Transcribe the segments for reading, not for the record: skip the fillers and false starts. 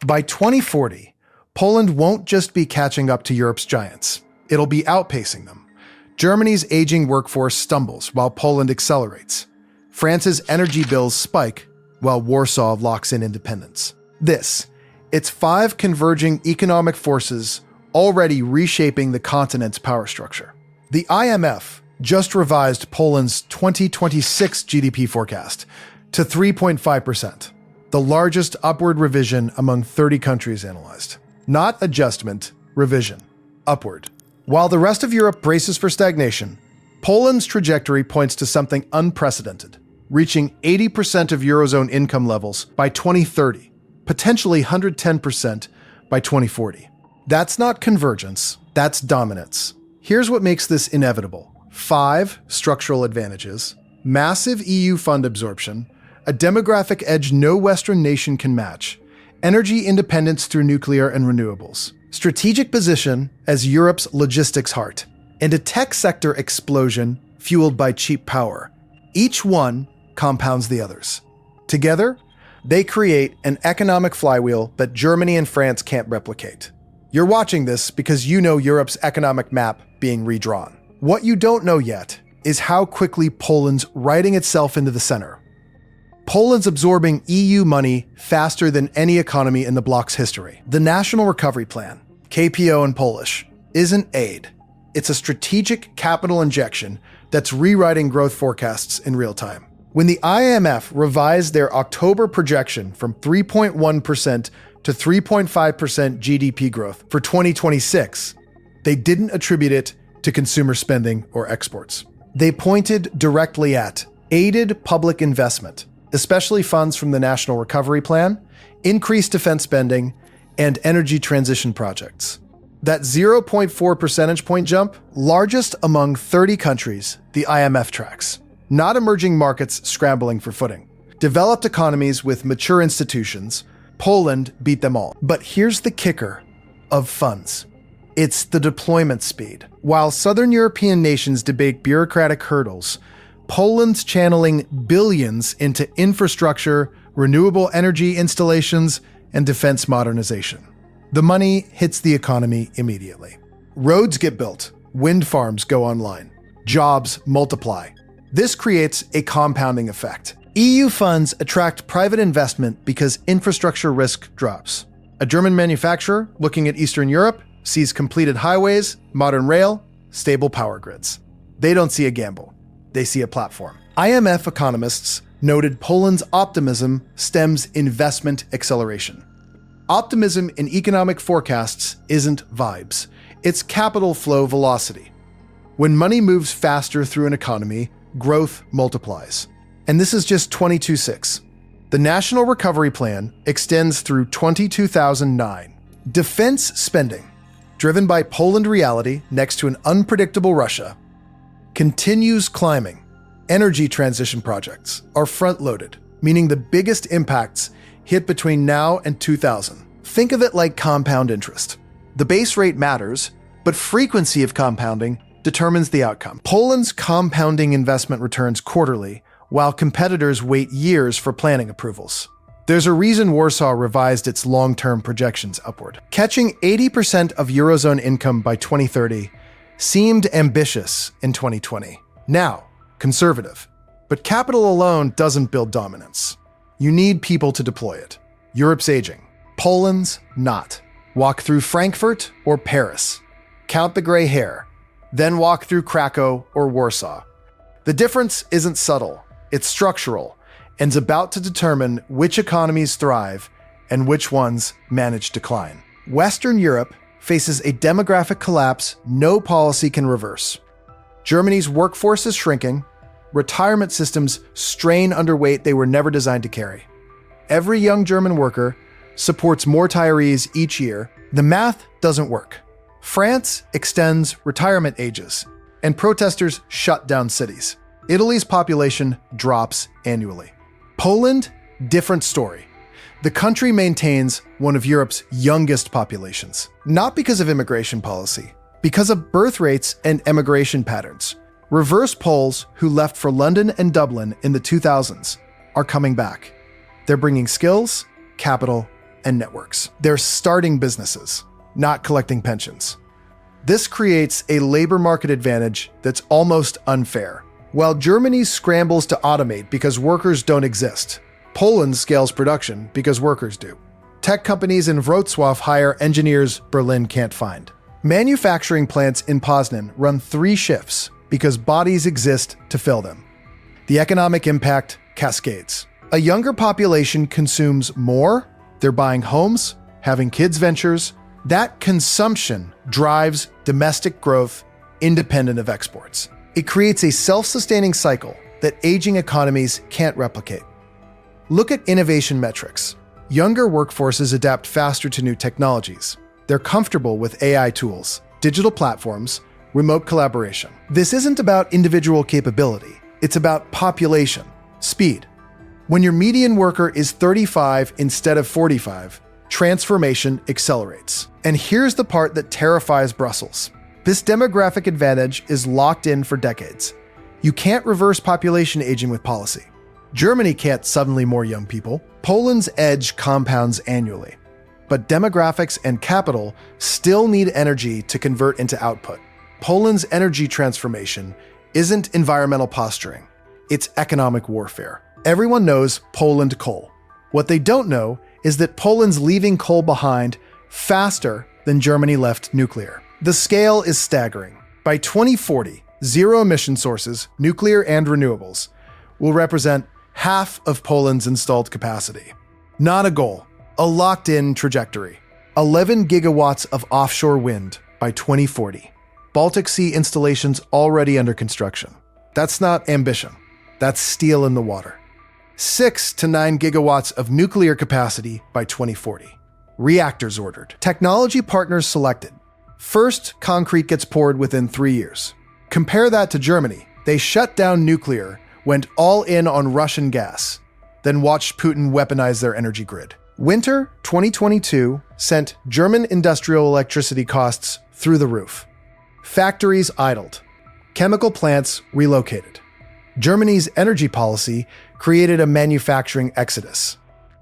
By 2040, Poland won't just be catching up to Europe's giants. It'll be outpacing them. Germany's aging workforce stumbles while Poland accelerates. France's energy bills spike while Warsaw locks in independence. It's 5 converging economic forces already reshaping the continent's power structure. The IMF just revised Poland's 2026 GDP forecast to 3.5%, the largest upward revision among 30 countries analyzed. Not adjustment, revision, upward. While the rest of Europe braces for stagnation, Poland's trajectory points to something unprecedented, reaching 80% of Eurozone income levels by 2030, potentially 110% by 2040. That's not convergence, that's dominance. Here's what makes this inevitable. 5 structural advantages, massive EU fund absorption, a demographic edge no Western nation can match, energy independence through nuclear and renewables, strategic position as Europe's logistics heart, and a tech sector explosion fueled by cheap power. Each one compounds the others. Together, they create an economic flywheel that Germany and France can't replicate. You're watching this because you know Europe's economic map being redrawn. What you don't know yet is how quickly Poland's writing itself into the center. Poland's absorbing EU money faster than any economy in the bloc's history. The National Recovery Plan, KPO in Polish, isn't aid. It's a strategic capital injection that's rewriting growth forecasts in real time. When the IMF revised their October projection from 3.1% to 3.5% GDP growth for 2026, they didn't attribute it to consumer spending or exports. They pointed directly at aided public investment, especially funds from the National Recovery Plan, increased defense spending, and energy transition projects. That 0.4 percentage point jump, largest among 30 countries the IMF tracks. Not emerging markets scrambling for footing. Developed economies with mature institutions, Poland beat them all. But here's the kicker of funds. It's the deployment speed. While Southern European nations debate bureaucratic hurdles, Poland's channeling billions into infrastructure, renewable energy installations, and defense modernization. The money hits the economy immediately. Roads get built, wind farms go online, jobs multiply. This creates a compounding effect. EU funds attract private investment because infrastructure risk drops. A German manufacturer looking at Eastern Europe sees completed highways, modern rail, stable power grids. They don't see a gamble. They see a platform. IMF economists noted Poland's optimism stems investment acceleration. Optimism in economic forecasts isn't vibes. It's capital flow velocity. When money moves faster through an economy, growth multiplies. And this is just 22.6. The National Recovery Plan extends through 22,009. Defense spending, driven by Poland reality next to an unpredictable Russia, continues climbing. Energy transition projects are front-loaded, meaning the biggest impacts hit between now and 2000. Think of it like compound interest. The base rate matters, but frequency of compounding determines the outcome. Poland's compounding investment returns quarterly, while competitors wait years for planning approvals. There's a reason Warsaw revised its long-term projections upward. Catching 80% of Eurozone income by 2030 seemed ambitious in 2020. Now, conservative. But capital alone doesn't build dominance. You need people to deploy it. Europe's aging. Poland's not. Walk through Frankfurt or Paris. Count the gray hair. Then walk through Krakow or Warsaw. The difference isn't subtle. It's structural, and is about to determine which economies thrive and which ones manage decline. Western Europe faces a demographic collapse no policy can reverse. Germany's workforce is shrinking. Retirement systems strain under weight they were never designed to carry. Every young German worker supports more retirees each year. The math doesn't work. France extends retirement ages, and protesters shut down cities. Italy's population drops annually. Poland, different story. The country maintains one of Europe's youngest populations, not because of immigration policy, because of birth rates and emigration patterns. Reverse Poles who left for London and Dublin in the 2000s are coming back. They're bringing skills, capital, and networks. They're starting businesses, not collecting pensions. This creates a labor market advantage that's almost unfair. While Germany scrambles to automate because workers don't exist, Poland scales production because workers do. Tech companies in Wrocław hire engineers Berlin can't find. Manufacturing plants in Poznan run 3 shifts because bodies exist to fill them. The economic impact cascades. A younger population consumes more, they're buying homes, having kids ventures. That consumption drives domestic growth independent of exports. It creates a self-sustaining cycle that aging economies can't replicate. Look at innovation metrics. Younger workforces adapt faster to new technologies. They're comfortable with AI tools, digital platforms, remote collaboration. This isn't about individual capability. It's about population, speed. When your median worker is 35 instead of 45, transformation accelerates. And here's the part that terrifies Brussels. This demographic advantage is locked in for decades. You can't reverse population aging with policy. Germany can't suddenly more young people. Poland's edge compounds annually. But demographics and capital still need energy to convert into output. Poland's energy transformation isn't environmental posturing. It's economic warfare. Everyone knows Poland coal. What they don't know is that Poland's leaving coal behind faster than Germany left nuclear. The scale is staggering. By 2040, zero-emission sources, nuclear and renewables, will represent half of Poland's installed capacity. Not a goal, a locked-in trajectory. 11 gigawatts of offshore wind by 2040. Baltic Sea installations already under construction. That's not ambition. That's steel in the water. 6 to 9 gigawatts of nuclear capacity by 2040. Reactors ordered. Technology partners selected. First concrete gets poured within 3 years. Compare that to Germany. They shut down nuclear, went all in on Russian gas, then watched Putin weaponize their energy grid. Winter 2022 sent German industrial electricity costs through the roof. Factories idled. Chemical plants relocated. Germany's energy policy created a manufacturing exodus.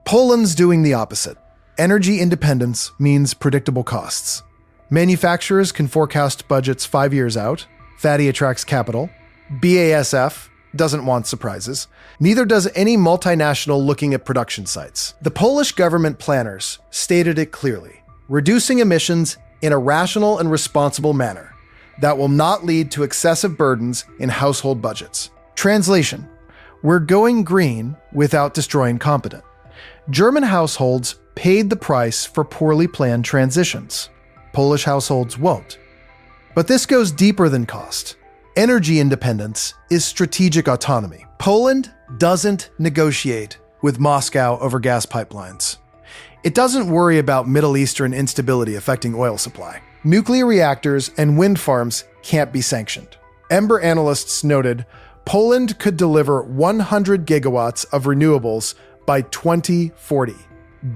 Poland's doing the opposite. Energy independence means predictable costs. Manufacturers can forecast budgets 5 years out. Fatty attracts capital. BASF doesn't want surprises. Neither does any multinational looking at production sites. The Polish government planners stated it clearly: reducing emissions in a rational and responsible manner that will not lead to excessive burdens in household budgets. Translation: we're going green without destroying competent. German households paid the price for poorly planned transitions. Polish households won't. But this goes deeper than cost. Energy independence is strategic autonomy. Poland doesn't negotiate with Moscow over gas pipelines. It doesn't worry about Middle Eastern instability affecting oil supply. Nuclear reactors and wind farms can't be sanctioned. Ember analysts noted Poland could deliver 100 gigawatts of renewables by 2040,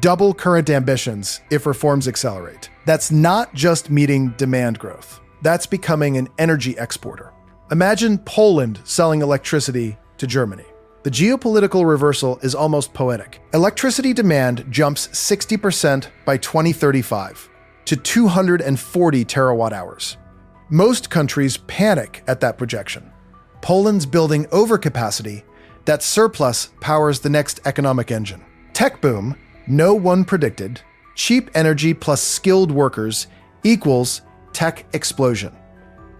double current ambitions if reforms accelerate. That's not just meeting demand growth. That's becoming an energy exporter. Imagine Poland selling electricity to Germany. The geopolitical reversal is almost poetic. Electricity demand jumps 60% by 2035 to 240 terawatt hours. Most countries panic at that projection. Poland's building overcapacity. That surplus powers the next economic engine. Tech boom, no one predicted. Cheap energy plus skilled workers equals tech explosion.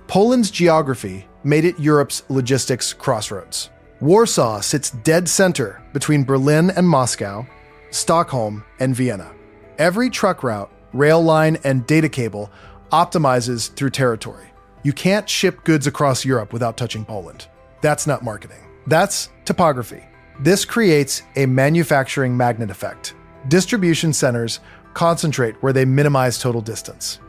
Poland's geography made it Europe's logistics crossroads. Warsaw sits dead center between Berlin and Moscow, Stockholm and Vienna. Every truck route, rail line, and data cable optimizes through territory. You can't ship goods across Europe without touching Poland. That's not marketing. That's topography. This creates a manufacturing magnet effect. Distribution centers concentrate where they minimize total distance.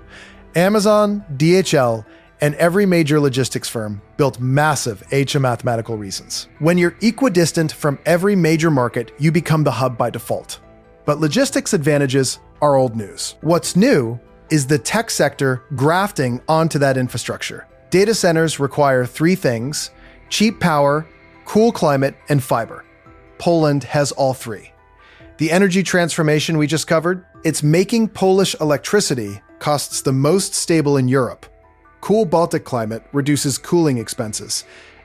Amazon, DHL, and every major logistics firm built massive HM mathematical reasons. When you're equidistant from every major market, you become the hub by default. But logistics advantages are old news. What's new is the tech sector grafting onto that infrastructure. Data centers require 3 things: cheap power, cool climate, and fiber. Poland has all 3. The energy transformation we just covered, It's making Polish electricity costs the most stable in Europe. Cool Baltic climate reduces cooling expenses,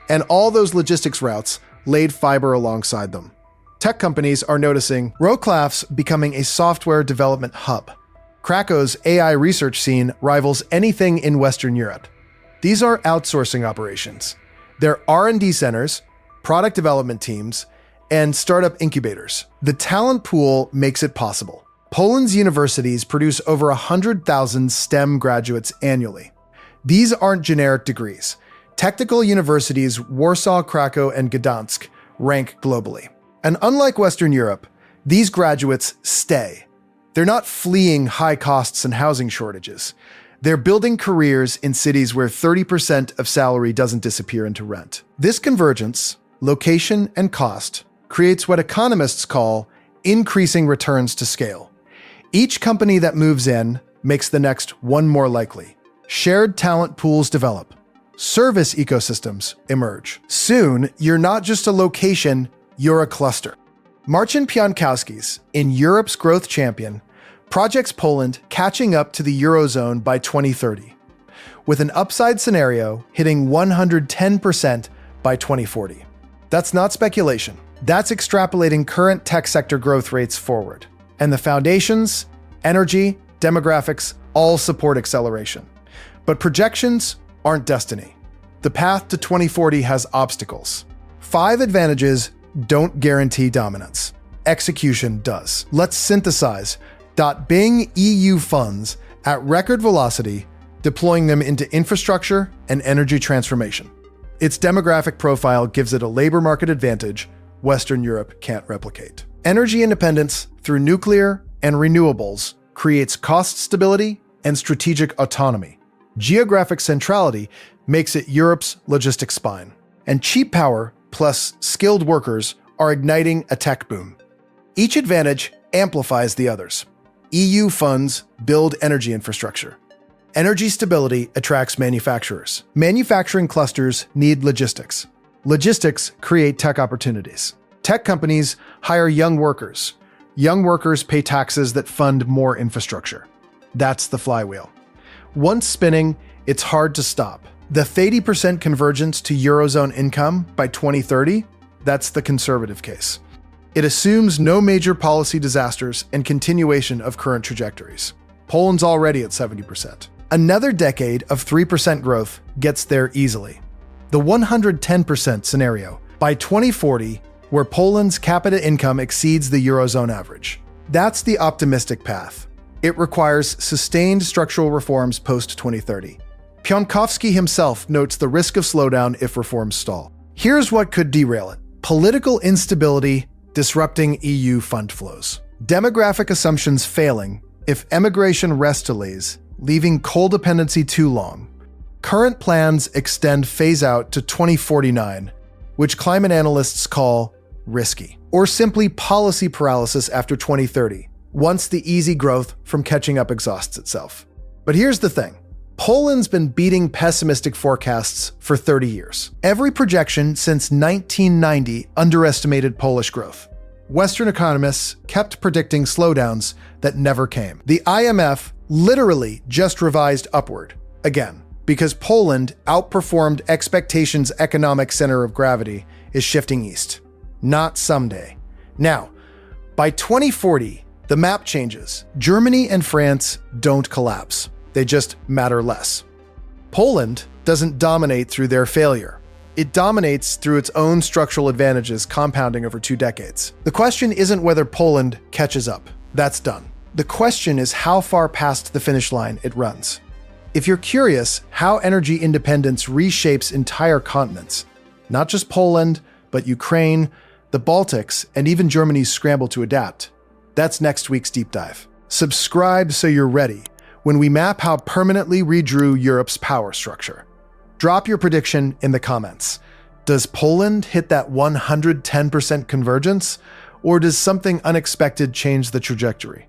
and all those logistics routes laid fiber alongside them. Tech companies are noticing Wrocław's becoming a software development hub. Krakow's AI research scene rivals anything in Western Europe. These are outsourcing operations. They're R&D centers, product development teams, and startup incubators. The talent pool makes it possible. Poland's universities produce over 100,000 STEM graduates annually. These aren't generic degrees. Technical universities Warsaw, Krakow, and Gdansk rank globally. And unlike Western Europe, these graduates stay. They're not fleeing high costs and housing shortages. They're building careers in cities where 30% of salary doesn't disappear into rent. This convergence, location and cost, creates what economists call increasing returns to scale. Each company that moves in makes the next one more likely. Shared talent pools develop. Service ecosystems emerge. Soon, you're not just a location, you're a cluster. Marcin Pionkowski's, in Europe's growth champion, projects Poland catching up to the Eurozone by 2030, with an upside scenario hitting 110% by 2040. That's not speculation. That's extrapolating current tech sector growth rates forward. And the foundations, energy, demographics, all support acceleration. But projections aren't destiny. The path to 2040 has obstacles. 5 advantages don't guarantee dominance. Execution does. Let's synthesize. Bing EU funds at record velocity, deploying them into infrastructure and energy transformation. Its demographic profile gives it a labor market advantage Western Europe can't replicate. Energy independence through nuclear and renewables creates cost stability and strategic autonomy. Geographic centrality makes it Europe's logistics spine. And cheap power plus skilled workers are igniting a tech boom. Each advantage amplifies the others. EU funds build energy infrastructure. Energy stability attracts manufacturers. Manufacturing clusters need logistics. Logistics create tech opportunities. Tech companies hire young workers. Young workers pay taxes that fund more infrastructure. That's the flywheel. Once spinning, it's hard to stop. The 30% convergence to Eurozone income by 2030, that's the conservative case. It assumes no major policy disasters and continuation of current trajectories. Poland's already at 70%. Another decade of 3% growth gets there easily. The 110% scenario by 2040, where Poland's capita income exceeds the Eurozone average. That's the optimistic path. It requires sustained structural reforms post-2030. Pionkowski himself notes the risk of slowdown if reforms stall. Here's what could derail it. Political instability disrupting EU fund flows. Demographic assumptions failing if emigration rest delays, leaving coal dependency too long. Current plans extend phase-out to 2049, which climate analysts call risky. Or simply policy paralysis after 2030, once the easy growth from catching up exhausts itself. But here's the thing. Poland's been beating pessimistic forecasts for 30 years. Every projection since 1990 underestimated Polish growth. Western economists kept predicting slowdowns that never came. The IMF literally just revised upward, again, because Poland outperformed expectations' economic center of gravity is shifting east. Not someday. Now, by 2040, the map changes. Germany and France don't collapse. They just matter less. Poland doesn't dominate through their failure. It dominates through its own structural advantages compounding over 2 decades. The question isn't whether Poland catches up. That's done. The question is how far past the finish line it runs. If you're curious how energy independence reshapes entire continents, not just Poland, but Ukraine, the Baltics, and even Germany's scramble to adapt, that's next week's deep dive. Subscribe so you're ready when we map how permanently redrew Europe's power structure. Drop your prediction in the comments. Does Poland hit that 110% convergence, or does something unexpected change the trajectory?